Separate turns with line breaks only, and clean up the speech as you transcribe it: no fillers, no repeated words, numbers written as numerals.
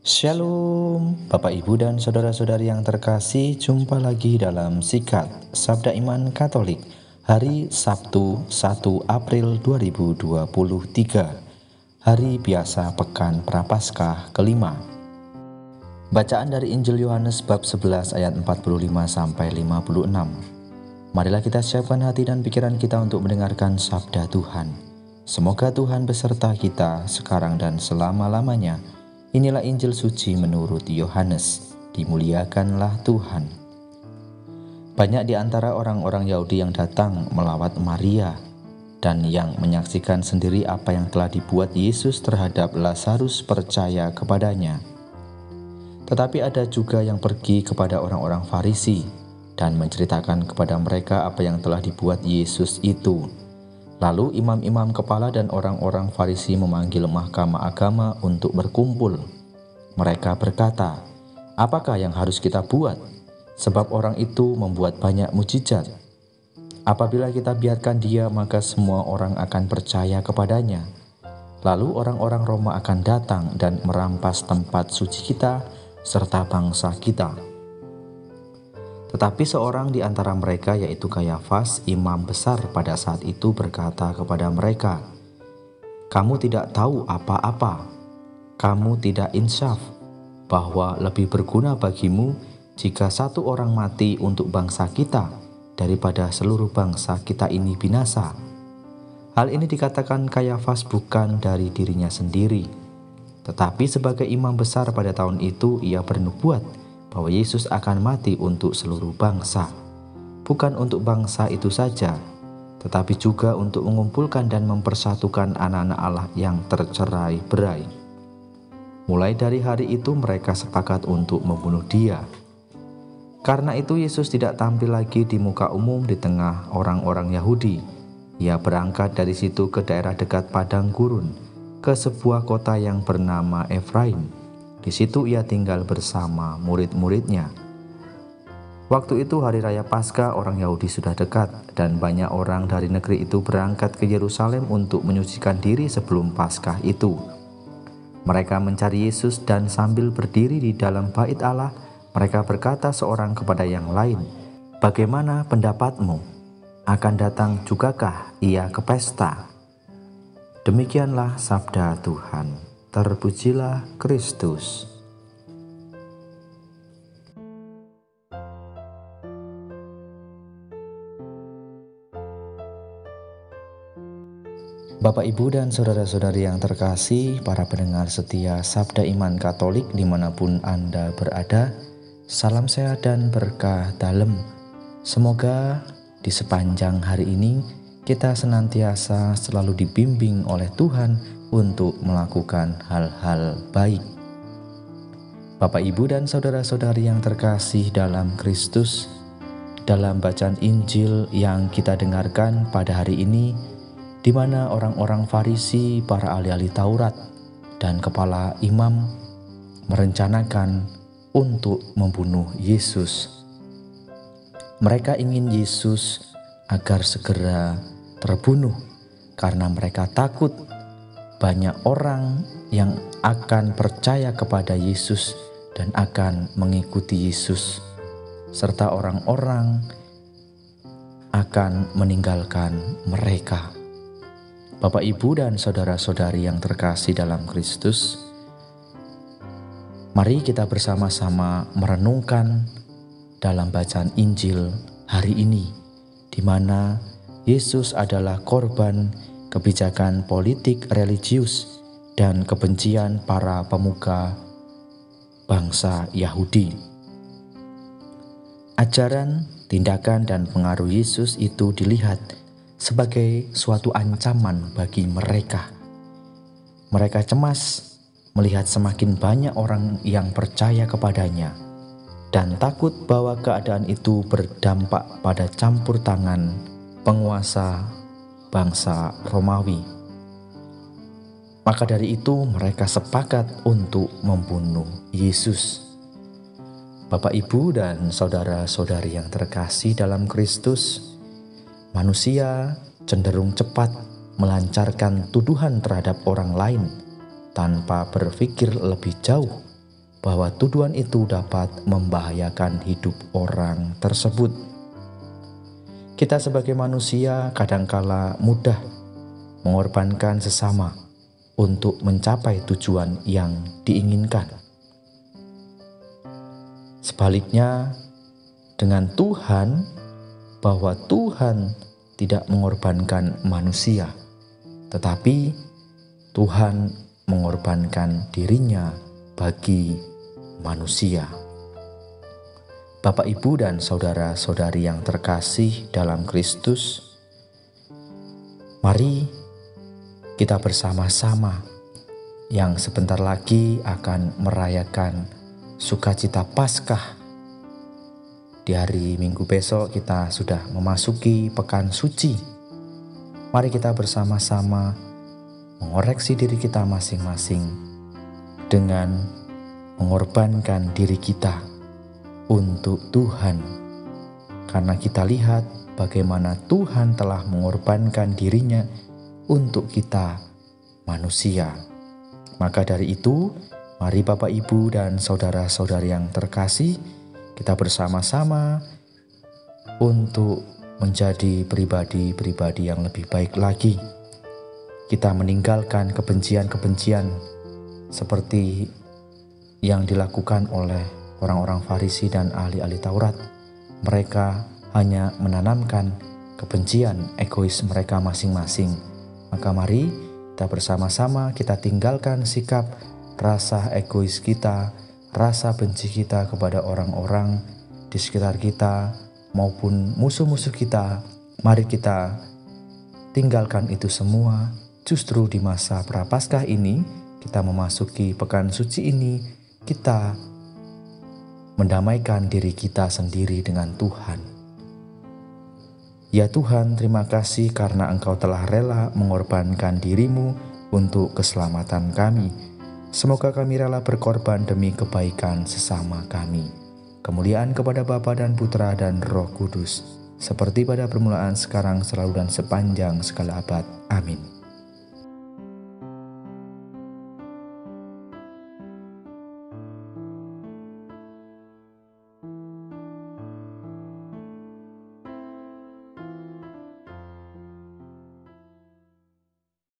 Shalom, Bapak Ibu dan Saudara-saudari yang terkasih, jumpa lagi dalam Sikat Sabda Iman Katolik hari Sabtu 1 April 2023, hari biasa Pekan Prapaskah kelima. Bacaan dari Injil Yohanes bab 11 ayat 45 sampai 56. Marilah kita siapkan hati dan pikiran kita untuk mendengarkan sabda Tuhan. Semoga Tuhan beserta kita sekarang dan selama-lamanya. Inilah Injil suci menurut Yohanes. Dimuliakanlah Tuhan. Banyak di antara orang-orang Yahudi yang datang melawat Maria dan yang menyaksikan sendiri apa yang telah dibuat Yesus terhadap Lazarus percaya kepadanya. Tetapi ada juga yang pergi kepada orang-orang Farisi dan menceritakan kepada mereka apa yang telah dibuat Yesus itu. Lalu imam-imam kepala dan orang-orang Farisi memanggil mahkamah agama untuk berkumpul. Mereka berkata, "Apakah yang harus kita buat? Sebab orang itu membuat banyak mujizat. Apabila kita biarkan dia, maka semua orang akan percaya kepadanya. Lalu orang-orang Roma akan datang dan merampas tempat suci kita serta bangsa kita." Tetapi seorang di antara mereka, yaitu Kayafas, imam besar pada saat itu, berkata kepada mereka, "Kamu tidak tahu apa-apa. Kamu tidak insaf bahwa lebih berguna bagimu jika satu orang mati untuk bangsa kita daripada seluruh bangsa kita ini binasa." Hal ini dikatakan Kayafas bukan dari dirinya sendiri, tetapi sebagai imam besar pada tahun itu ia bernubuat bahwa Yesus akan mati untuk seluruh bangsa, bukan untuk bangsa itu saja, tetapi juga untuk mengumpulkan dan mempersatukan anak-anak Allah yang tercerai-berai. Mulai dari hari itu mereka sepakat untuk membunuh dia. Karena itu Yesus tidak tampil lagi di muka umum di tengah orang-orang Yahudi. Ia berangkat dari situ ke daerah dekat padang gurun, ke sebuah kota yang bernama Efraim. Di situ ia tinggal bersama murid-muridnya. Waktu itu hari raya Paskah orang Yahudi sudah dekat, dan banyak orang dari negeri itu berangkat ke Yerusalem untuk menyucikan diri sebelum Paskah itu. Mereka mencari Yesus dan sambil berdiri di dalam bait Allah, mereka berkata seorang kepada yang lain, "Bagaimana pendapatmu? Akan datang jugakah ia ke pesta?" Demikianlah sabda Tuhan. Terpujilah Kristus. Bapak, Ibu, dan saudara-saudari yang terkasih, para pendengar setia Sabda Iman Katolik dimanapun Anda berada, salam sehat dan berkah dalam. Semoga di sepanjang hari ini kita senantiasa selalu dibimbing oleh Tuhan untuk melakukan hal-hal baik. Bapak, Ibu, dan saudara-saudari yang terkasih dalam Kristus, dalam bacaan Injil yang kita dengarkan pada hari ini, di mana orang-orang Farisi, para ahli-ahli Taurat, dan kepala imam merencanakan untuk membunuh Yesus. Mereka ingin Yesus agar segera terbunuh karena mereka takut banyak orang yang akan percaya kepada Yesus dan akan mengikuti Yesus, serta orang-orang akan meninggalkan mereka. Bapak, Ibu, dan saudara-saudari yang terkasih dalam Kristus, mari kita bersama-sama merenungkan dalam bacaan Injil hari ini, di mana Yesus adalah korban kebijakan politik religius dan kebencian para pemuka bangsa Yahudi. Ajaran, tindakan, dan pengaruh Yesus itu dilihat sebagai suatu ancaman bagi mereka. Mereka cemas melihat semakin banyak orang yang percaya kepadanya dan takut bahwa keadaan itu berdampak pada campur tangan penguasa bangsa Romawi. Maka dari itu mereka sepakat untuk membunuh Yesus. Bapak, Ibu, dan saudara-saudari yang terkasih dalam Kristus, manusia cenderung cepat melancarkan tuduhan terhadap orang lain tanpa berpikir lebih jauh bahwa tuduhan itu dapat membahayakan hidup orang tersebut. Kita sebagai manusia kadangkala mudah mengorbankan sesama untuk mencapai tujuan yang diinginkan. Sebaliknya, dengan Tuhan, bahwa Tuhan tidak mengorbankan manusia, tetapi Tuhan mengorbankan dirinya bagi manusia. Bapak, Ibu, dan saudara-saudari yang terkasih dalam Kristus, mari kita bersama-sama yang sebentar lagi akan merayakan sukacita Paskah. Di hari Minggu besok kita sudah memasuki Pekan Suci. Mari kita bersama-sama mengoreksi diri kita masing-masing dengan mengorbankan diri kita untuk Tuhan. Karena kita lihat bagaimana Tuhan telah mengorbankan dirinya untuk kita manusia. Maka dari itu, mari Bapak, Ibu, dan saudara-saudari yang terkasih, kita bersama-sama untuk menjadi pribadi-pribadi yang lebih baik lagi. Kita meninggalkan kebencian-kebencian seperti yang dilakukan oleh orang-orang Farisi dan ahli-ahli Taurat. Mereka hanya menanamkan kebencian egois mereka masing-masing. Maka mari kita bersama-sama kita tinggalkan sikap rasa egois kita, rasa benci kita kepada orang-orang di sekitar kita maupun musuh-musuh kita. Mari kita tinggalkan itu semua. Justru di masa Prapaskah ini, kita memasuki Pekan Suci ini, kita mendamaikan diri kita sendiri dengan Tuhan. Ya Tuhan, terima kasih karena Engkau telah rela mengorbankan dirimu untuk keselamatan kami. Semoga kami rela berkorban demi kebaikan sesama kami. Kemuliaan kepada Bapa dan Putra dan Roh Kudus, seperti pada permulaan, sekarang, selalu, dan sepanjang segala abad. Amin.